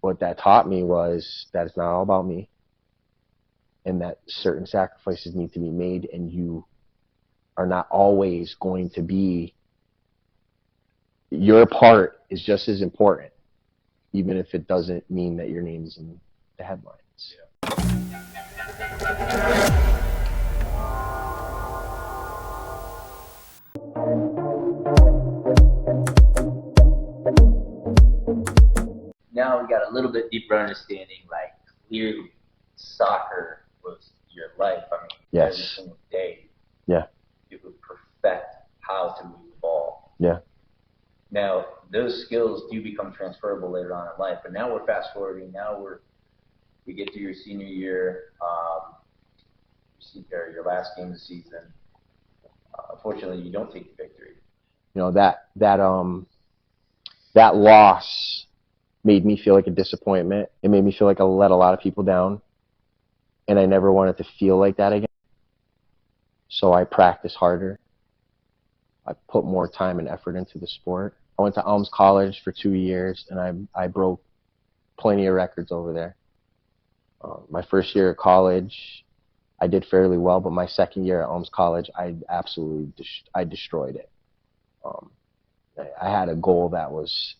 what that taught me was that it's not all about me, and that certain sacrifices need to be made, and you are not always going to be, your part is just as important, even if it doesn't mean that your name's in the headlines. Now we got a little bit deeper understanding, like clearly soccer was your life. I mean, yes. Every single day, yeah, you would perfect how to move the ball. Yeah. Now, those skills do become transferable later on in life, but now we're fast forwarding. Now we get to your senior year, your last game of the season. Unfortunately, you don't take the victory. You know, that loss made me feel like a disappointment. It made me feel like I let a lot of people down, and I never wanted to feel like that again. So I practiced harder. I put more time and effort into the sport. I went to Elms College for 2 years, and I broke plenty of records over there. My first year at college, I did fairly well, but my second year at Elms College, I destroyed it. I had a goal that was,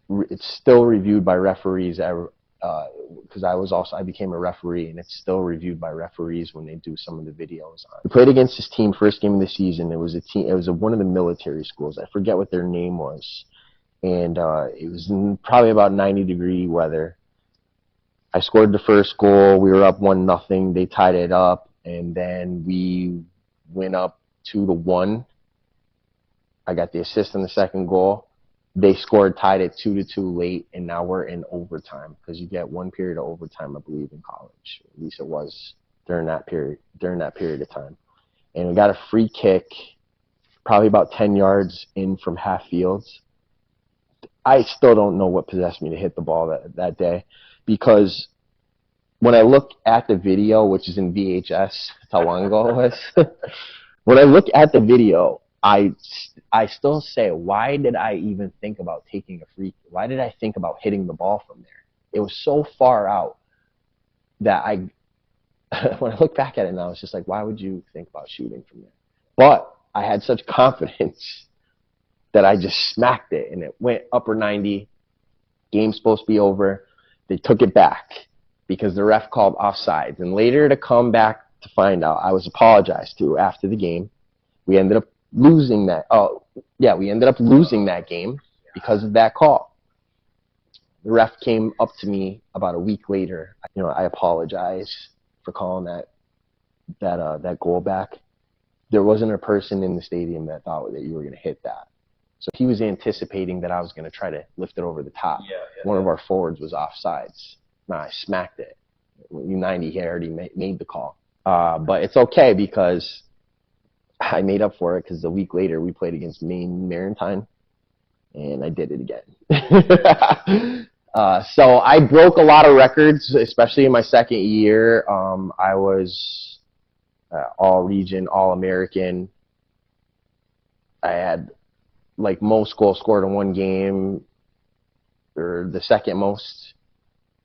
it's still reviewed by referees, because I became a referee, and it's still reviewed by referees when they do some of the videos on. We played against this team first game of the season. It was one of the military schools. I forget what their name was, and it was probably about 90-degree weather. I scored the first goal. We were up 1-0. They tied it up, and then we went up 2-1. I got the assist on the second goal. They scored, tied it 2-2 late, and now we're in overtime, because you get one period of overtime, I believe, in college. At least it was during that period of time. And we got a free kick, probably about 10 yards in from half fields. I still don't know what possessed me to hit the ball that day, because when I look at the video, which is in VHS, that's how long ago it was. When I look at the video, I still say, why did I even think about taking a free? Why did I think about hitting the ball from there? It was so far out that when I look back at it now, it's just like, why would you think about shooting from there? But I had such confidence that I just smacked it, and it went upper 90. Game's supposed to be over. They took it back because the ref called offsides. And later to come back to find out, I was apologized to after the game. We ended up losing that. We ended up losing that game because of that call. The ref came up to me about a week later. You know, I apologize for calling that goal back. There wasn't a person in the stadium that thought that you were going to hit that. So he was anticipating that I was going to try to lift it over the top. One of our forwards was offsides. No, I smacked it. 90, he already made the call. But it's okay, because I made up for it, because a week later we played against Maine Maritime, and I did it again. So I broke a lot of records, especially in my second year. I was all-region, all-American. I had, like, most goals scored in one game, or the second most,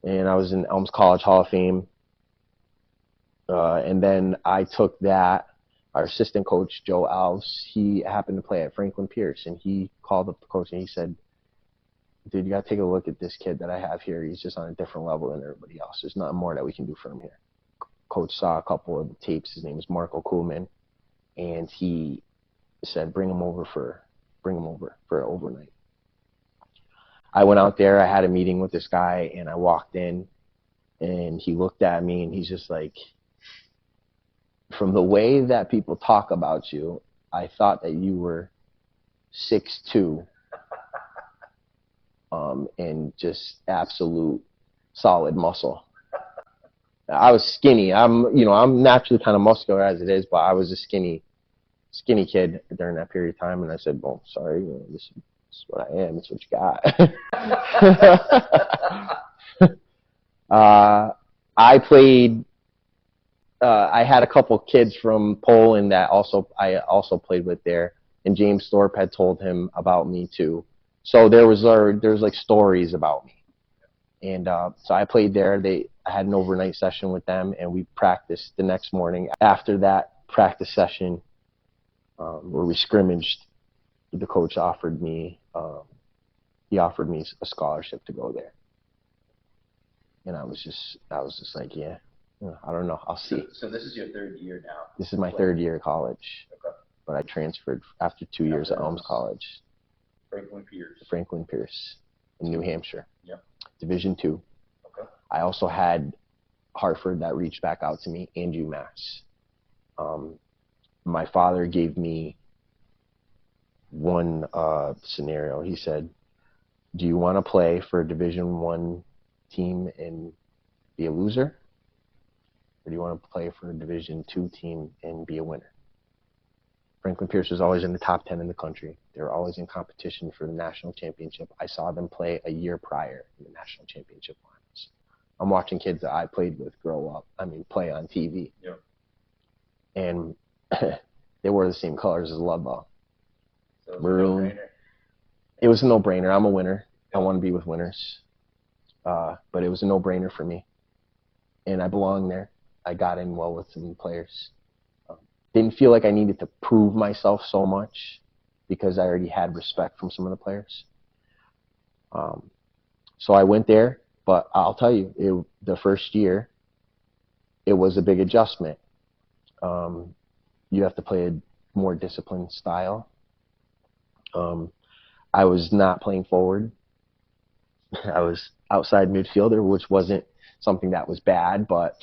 and I was in Elms College Hall of Fame. And then I took that. Our assistant coach, Joe Alves, he happened to play at Franklin Pierce, and he called up the coach and he said, dude, you got to take a look at this kid that I have here. He's just on a different level than everybody else. There's nothing more that we can do for him here. Coach saw a couple of the tapes. His name is Marco Kuhlman, and he said, bring him over for overnight. I went out there. I had a meeting with this guy, and I walked in, and he looked at me, and he's just like, from the way that people talk about you, I thought that you were 6'2", and just absolute solid muscle. I was skinny. I'm naturally kind of muscular as it is, but I was a skinny kid during that period of time. And I said, well, sorry, this is what I am. It's what you got. I played. I had a couple kids from Poland that I also played with there, and James Thorpe had told him about me too. So there was like stories about me. And so I played there. I had an overnight session with them, and we practiced the next morning. After that practice session, where we scrimmaged, the coach offered me a scholarship to go there. And I was just like, yeah, I don't know, I'll see. So this is your third year now? This is my third year of college. Okay. But I transferred after 2 years at Elms College. Franklin Pierce in New Hampshire. Yeah. Division II. Okay. I also had Hartford that reached back out to me, and UMass. My father gave me one scenario. He said, do you want to play for a Division I team and be a loser? Or do you want to play for a Division II team and be a winner? Franklin Pierce was always in the top 10 in the country. They were always in competition for the national championship. I saw them play a year prior in the national championship finals. I'm watching kids that I played with grow up, play on TV. Yeah. And they wore the same colors as Ludlow. So Maroon. It was a no-brainer. I'm a winner. I want to be with winners. But it was a no-brainer for me. And I belong there. I got in well with some players. Didn't feel like I needed to prove myself so much because I already had respect from some of the players. So I went there, but I'll tell you, the first year, it was a big adjustment. You have to play a more disciplined style. I was not playing forward. I was outside midfielder, which wasn't something that was bad, but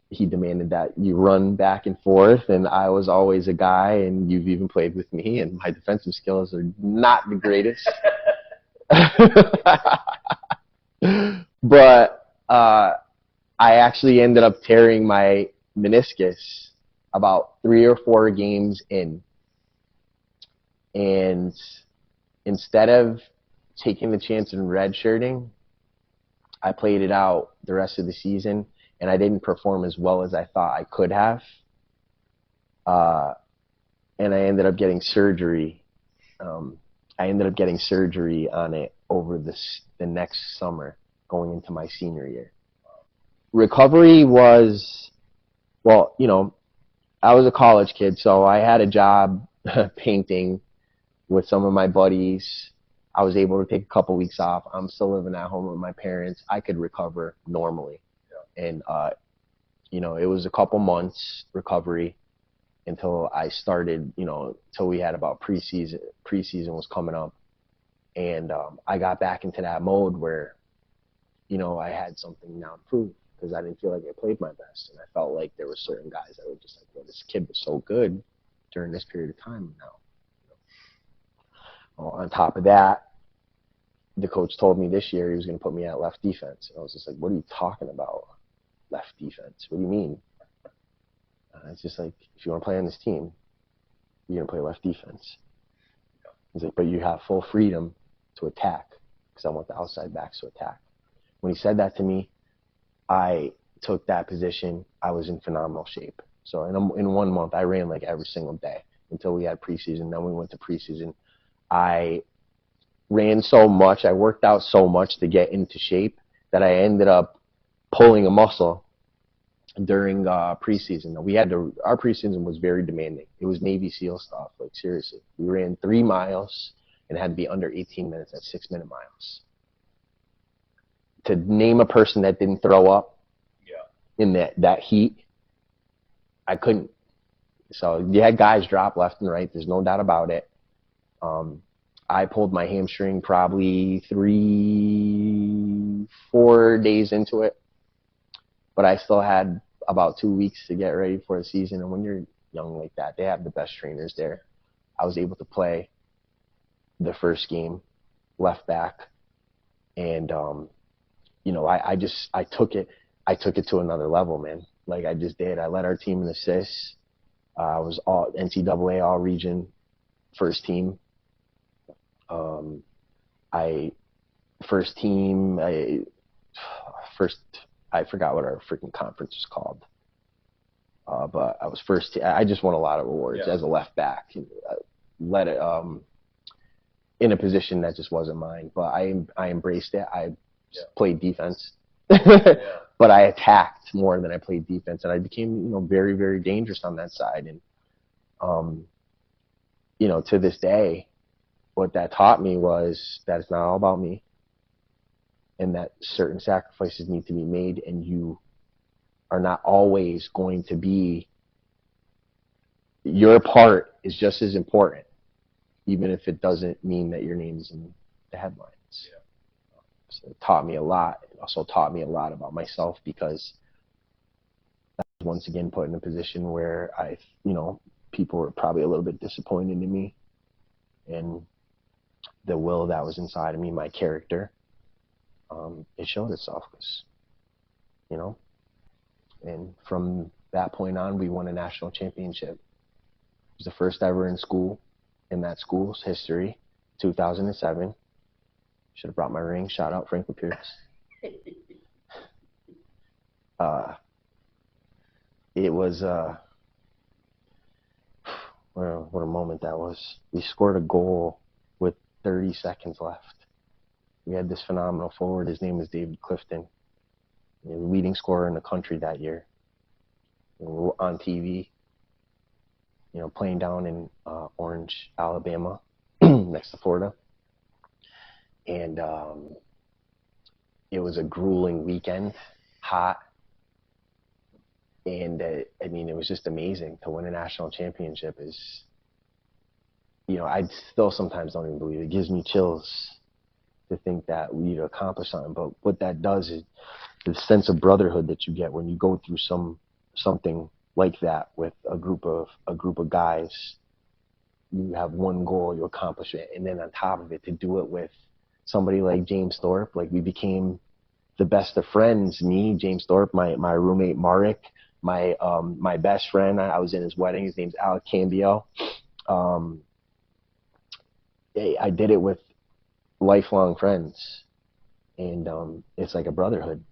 he demanded that you run back and forth, and I was always a guy, and you've even played with me, and my defensive skills are not the greatest. But I actually ended up tearing my meniscus about 3 or 4 games in. And instead of taking the chance and redshirting, I played it out the rest of the season, and I didn't perform as well as I thought I could have. And I ended up getting surgery. I ended up getting surgery on it over the next summer, going into my senior year. Recovery was, well, I was a college kid, so I had a job painting with some of my buddies. I was able to take a couple weeks off. I'm still living at home with my parents. I could recover normally. Yeah. And, it was a couple months recovery until I started, until we had about preseason was coming up. And I got back into that mode where, I had something now to prove because I didn't feel like I played my best. And I felt like there were certain guys that were just like, well, this kid was so good during this period of time now. On top of that, the coach told me this year he was going to put me at left defense. And I was just like, what are you talking about, left defense? What do you mean? It's just like, if you want to play on this team, you're going to play left defense. He's like, but you have full freedom to attack because I want the outside backs to attack. When he said that to me, I took that position. I was in phenomenal shape. So in 1 month, I ran like every single day until we had preseason. Then we went to preseason. I ran so much, I worked out so much to get into shape that I ended up pulling a muscle during preseason. Our preseason was very demanding. It was Navy SEAL stuff, like seriously. We ran 3 miles and had to be under 18 minutes at 6-minute miles. To name a person that didn't throw up in that heat, I couldn't. So you had guys drop left and right. There's no doubt about it. I pulled my hamstring probably 3-4 days into it, but I still had about 2 weeks to get ready for the season. And when you're young like that, they have the best trainers there. I was able to play the first game left back, and I took it to another level, man. Like I just did. I led our team in assists. I was all NCAA all region first team. I forgot what our freaking conference was called. But I was first. I just won a lot of awards as a left back. I led it in a position that just wasn't mine. But I embraced it. I played defense. Yeah. But I attacked more than I played defense, and I became, you know, very, very dangerous on that side. And, you know, to this day, what that taught me was that it's not all about me, and that certain sacrifices need to be made, and you are not always going to be, your part is just as important, even if it doesn't mean that your name's in the headlines. Yeah. So it taught me a lot. It also taught me a lot about myself, because I was once again put in a position where you know, people were probably a little bit disappointed in me, and the will that was inside of me, my character, it showed itself, because, you know, and from that point on, we won a national championship. It was the first ever in school, in that school's history, 2007. Should have brought my ring. Shout out Franklin Pierce. It was, what a moment that was. We scored a goal with 30 seconds left. We had this phenomenal forward. His name was David Clifton. He was the leading scorer in the country that year. And we were on TV, you know, playing down in Orange, Alabama, next to Florida. And it was a grueling weekend, hot. And I mean, it was just amazing to win a national championship. Is, you know, I still sometimes don't even believe it. It gives me chills to think that we'd accomplished something. But what that does is the sense of brotherhood that you get when you go through something like that with a group of guys. You have one goal, you accomplish it, and then on top of it, to do it with somebody like James Thorpe. Like, we became the best of friends. Me, James Thorpe, my roommate Marek, my best friend. I was in his wedding. His name's Alec Cambio. I did it with lifelong friends, and it's like a brotherhood.